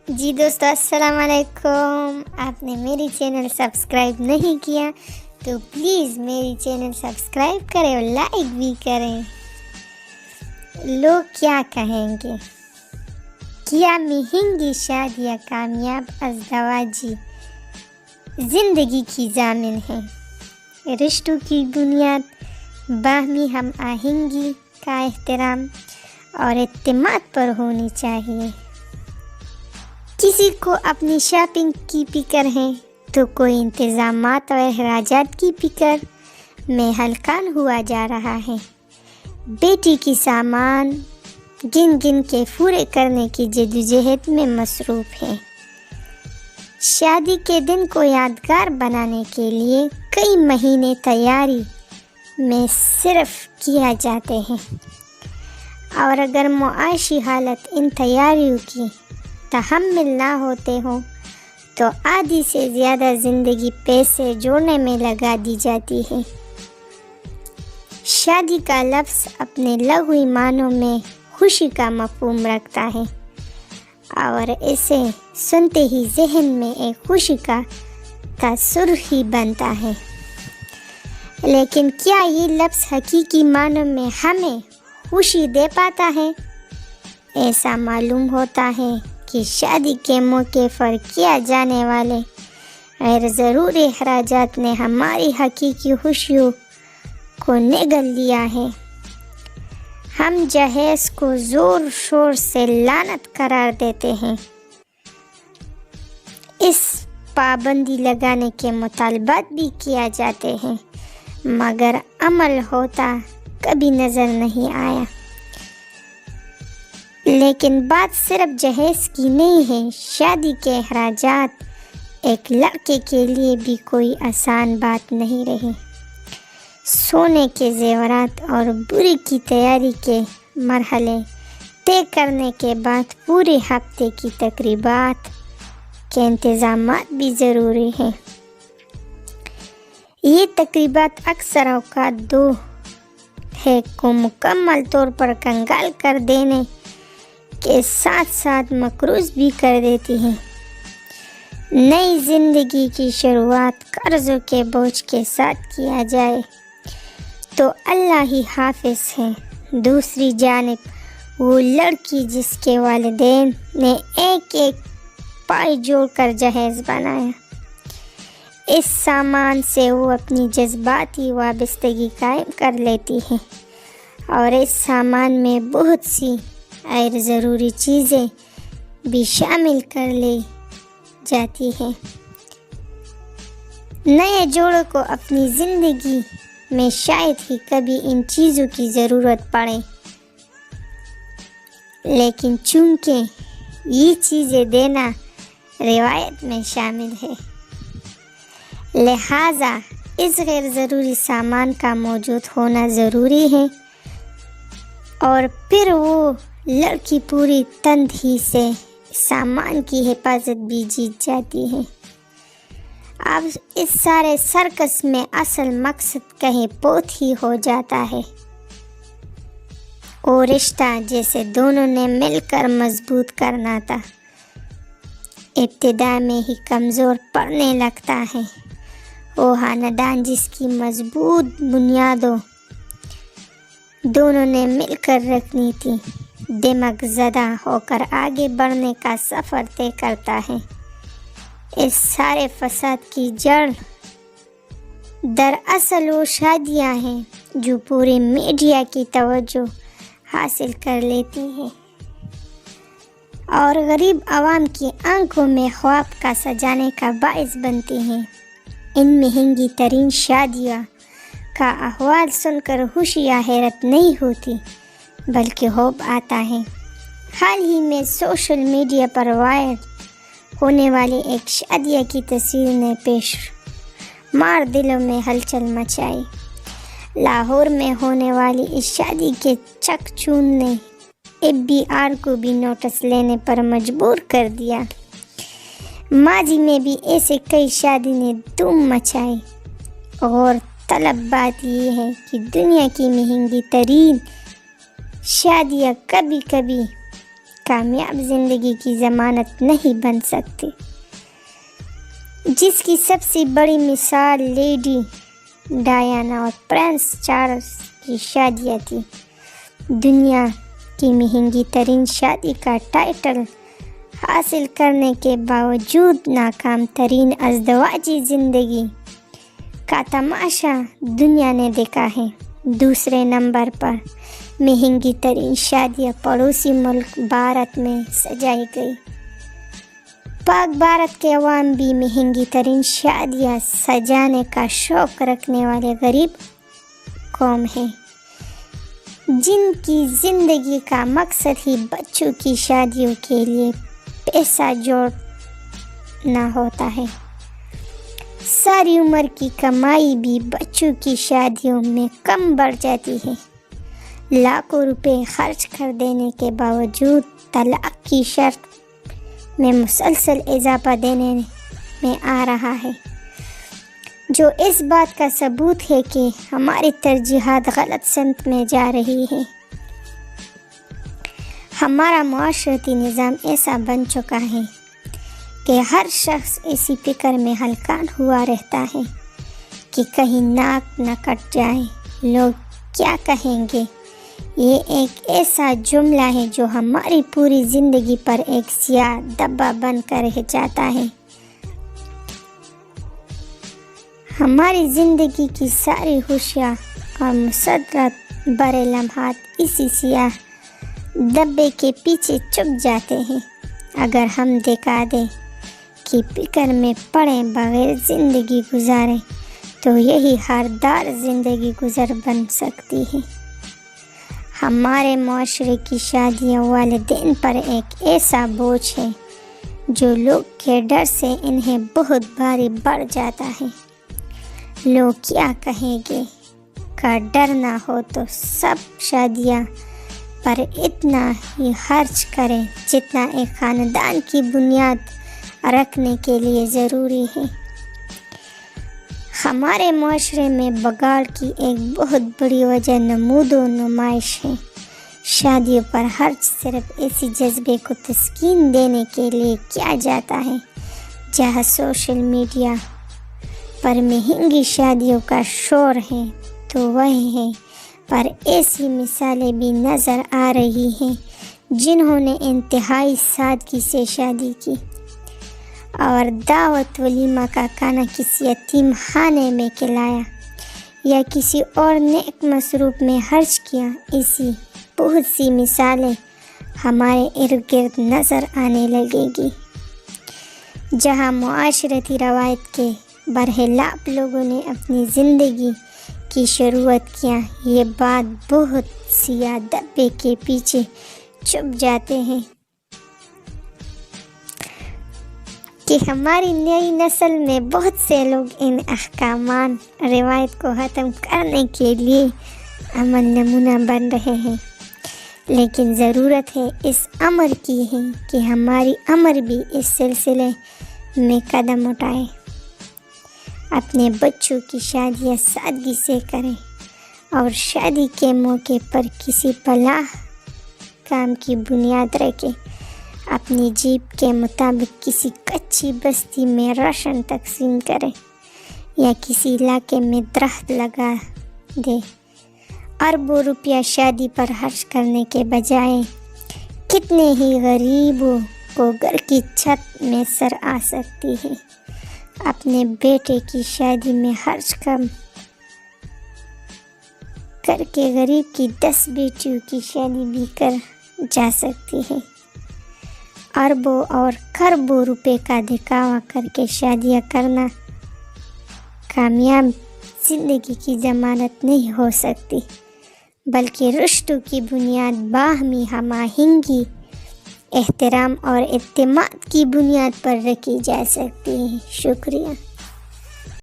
جی دوستو السلام علیکم. آپ نے میری چینل سبسکرائب نہیں کیا تو پلیز میری چینل سبسکرائب کریں اور لائک بھی کریں. لوگ کیا کہیں گے؟ کیا مہنگی شادیاں کامیاب ازدواجی زندگی کی ضامن ہیں؟ رشتوں کی بنیاد باہمی ہم آہنگی کا احترام اور اعتماد پر ہونی چاہیے. کسی کو اپنی شاپنگ کی فکر ہے تو کوئی انتظامات اور اخراجات کی فکر میں ہلکان ہوا جا رہا ہے. بیٹی کی سامان گن گن کے پورے کرنے کی جدوجہد میں مصروف ہے. شادی کے دن کو یادگار بنانے کے لیے کئی مہینے تیاری میں صرف کیا جاتے ہیں، اور اگر معاشی حالت ان تیاریوں کی تحمل نہ ہوتے ہوں تو آدھی سے زیادہ زندگی پیسے جوڑنے میں لگا دی جاتی ہے. شادی کا لفظ اپنے لغوی معنوں میں خوشی کا مفہوم رکھتا ہے، اور اسے سنتے ہی ذہن میں ایک خوشی کا تصور ہی بنتا ہے. لیکن کیا یہ لفظ حقیقی معنوں میں ہمیں خوشی دے پاتا ہے؟ ایسا معلوم ہوتا ہے کہ شادی کے موقع پر کیا جانے والے غیر ضروری اخراجات نے ہماری حقیقی خوشیوں کو نگل لیا ہے. ہم جہیز کو زور شور سے لعنت قرار دیتے ہیں، اس پابندی لگانے کے مطالبات بھی کیا جاتے ہیں، مگر عمل ہوتا کبھی نظر نہیں آیا. لیکن بات صرف جہیز کی نہیں ہے. شادی کے اخراجات ایک لڑکے کے لیے بھی کوئی آسان بات نہیں رہی. سونے کے زیورات اور بوری کی تیاری کے مرحلے طے کرنے کے بعد پورے ہفتے کی تقریبات کے انتظامات بھی ضروری ہیں. یہ تقریبات اکثر اوقات دولہے کو مکمل طور پر کنگال کر دینے کے ساتھ ساتھ مقروض بھی کر دیتی ہیں. نئی زندگی کی شروعات قرضوں کے بوجھ کے ساتھ کیا جائے تو اللہ ہی حافظ ہے. دوسری جانب وہ لڑکی جس کے والدین نے ایک ایک پائی جوڑ کر جہیز بنایا، اس سامان سے وہ اپنی جذباتی وابستگی قائم کر لیتی ہے، اور اس سامان میں بہت سی غیر ضروری چیزیں بھی شامل کر لی جاتی ہیں. نئے جوڑوں کو اپنی زندگی میں شاید ہی کبھی ان چیزوں کی ضرورت پڑے، لیکن چونکہ یہ چیزیں دینا روایت میں شامل ہے، لہٰذا اس غیر ضروری سامان کا موجود ہونا ضروری ہے. اور پھر وہ لڑکی پوری تندہی سے سامان کی حفاظت بھی جیت جاتی ہے. اب اس سارے سرکس میں اصل مقصد کہیں پوت ہی ہو جاتا ہے. وہ رشتہ جسے دونوں نے مل کر مضبوط کرنا تھا، ابتدا میں ہی کمزور پڑنے لگتا ہے. وہ خاندان جس کی مضبوط بنیادوں دونوں نے مل کر رکھنی تھی، دماغ زدہ ہو کر آگے بڑھنے کا سفر طے کرتا ہے. اس سارے فساد کی جڑ دراصل وہ شادیاں ہیں جو پورے میڈیا کی توجہ حاصل کر لیتی ہیں اور غریب عوام کی آنکھوں میں خواب کا سجانے کا باعث بنتی ہیں. ان مہنگی ترین شادیوں کا احوال سن کر خوشی یا حیرت نہیں ہوتی بلکہ خوف آتا ہے. حال ہی میں سوشل میڈیا پر وائرل ہونے والی ایک شادیہ کی تصویر نے پیش مار دلوں میں ہلچل مچائی. لاہور میں ہونے والی اس شادی کے چک چون نے FBI کو بھی نوٹس لینے پر مجبور کر دیا. ماضی میں بھی ایسے کئی شادی نے دھوم مچائی. غور طلب بات یہ ہے کہ دنیا کی مہنگی ترین شادیاں کبھی کبھی کامیاب زندگی کی ضمانت نہیں بن سکتی، جس کی سب سے بڑی مثال لیڈی ڈایانا اور پرنس چارلس کی شادیاں تھی۔ دنیا کی مہنگی ترین شادی کا ٹائٹل حاصل کرنے کے باوجود ناکام ترین ازدواجی زندگی کا تماشا دنیا نے دیکھا ہے۔ دوسرے نمبر پر مہنگی ترین شادیاں پڑوسی ملک بھارت میں سجائی گئی۔ پاک بھارت کے عوام بھی مہنگی ترین شادیاں سجانے کا شوق رکھنے والے غریب قوم ہیں، جن کی زندگی کا مقصد ہی بچوں کی شادیوں کے لیے پیسہ جوڑنا ہوتا ہے۔ ساری عمر کی کمائی بھی بچوں کی شادیوں میں کم بڑھ جاتی ہے۔ لاکھوں روپے خرچ کر دینے کے باوجود طلاق کی شرط میں مسلسل اضافہ دینے میں آ رہا ہے، جو اس بات کا ثبوت ہے کہ ہماری ترجیحات غلط سمت میں جا رہی ہیں۔ ہمارا معاشرتی نظام ایسا بن چکا ہے کہ ہر شخص اسی فکر میں ہلکان ہوا رہتا ہے کہ کہیں ناک نہ کٹ جائے، لوگ کیا کہیں گے۔ یہ ایک ایسا جملہ ہے جو ہماری پوری زندگی پر ایک سیاہ دھبا بن کر رہ جاتا ہے۔ ہماری زندگی کی ساری خوشیاں اور مسرت برے لمحات اسی سیاہ دھبے کے پیچھے چھپ جاتے ہیں۔ اگر ہم دکھا دیں کہ فکر میں پڑے بغیر زندگی گزاریں تو یہی ہردار زندگی گزر بن سکتی ہے۔ ہمارے معاشرے کی شادیاں والدین پر ایک ایسا بوجھ ہے جو لوگ کے ڈر سے انہیں بہت بھاری پڑ جاتا ہے۔ لوگ کیا کہیں گے کا ڈر نہ ہو تو سب شادیاں پر اتنا ہی خرچ کریں جتنا ایک خاندان کی بنیاد رکھنے کے لیے ضروری ہے۔ ہمارے معاشرے میں بگاڑ کی ایک بہت بڑی وجہ نمود و نمائش ہے۔ شادیوں پر خرچ صرف اسی جذبے کو تسکین دینے کے لیے کیا جاتا ہے۔ جہاں سوشل میڈیا پر مہنگی شادیوں کا شور ہے تو وہیں پر ایسی مثالیں بھی نظر آ رہی ہیں جنہوں نے انتہائی سادگی سے شادی کی اور دعوت ولیمہ کا کھانا کسی یتیم خانے میں کھلایا یا کسی اور نیک مصروف میں خرچ کیا۔ ایسی بہت سی مثالیں ہمارے ارد گرد نظر آنے لگے گی، جہاں معاشرتی روایت کے برخلاف لوگوں نے اپنی زندگی کی شروعات کیا۔ یہ بات بہت سیاہ دھبے کے پیچھے چھپ جاتے ہیں کہ ہماری نئی نسل میں بہت سے لوگ ان احکامات روایت کو ختم کرنے کے لیے عمل نمونہ بن رہے ہیں، لیکن ضرورت ہے اس امر کی ہے کہ ہماری امر بھی اس سلسلے میں قدم اٹھائے، اپنے بچوں کی شادیاں سادگی سے کریں اور شادی کے موقع پر کسی فلاح کام کی بنیاد رکھیں۔ اپنی جیب کے مطابق کسی کچی بستی میں راشن تقسیم کریں یا کسی علاقے میں درخت لگا دیں۔ اربوں روپیہ شادی پر خرچ کرنے کے بجائے کتنے ہی غریبوں کو گھر کی چھت میسر آ سکتی ہے۔ اپنے بیٹے کی شادی میں خرچ کم کر کے غریب کی 10 بیٹیوں کی شادی بھی کر جا سکتی ہے۔ اربوں اور کروڑوں روپے کا دکھاوا کر کے شادیاں کرنا کامیاب زندگی کی ضمانت نہیں ہو سکتی، بلکہ رشتوں کی بنیاد باہمی ہم آہنگی، احترام اور اعتماد کی بنیاد پر رکھی جا سکتی ہے۔ شکریہ۔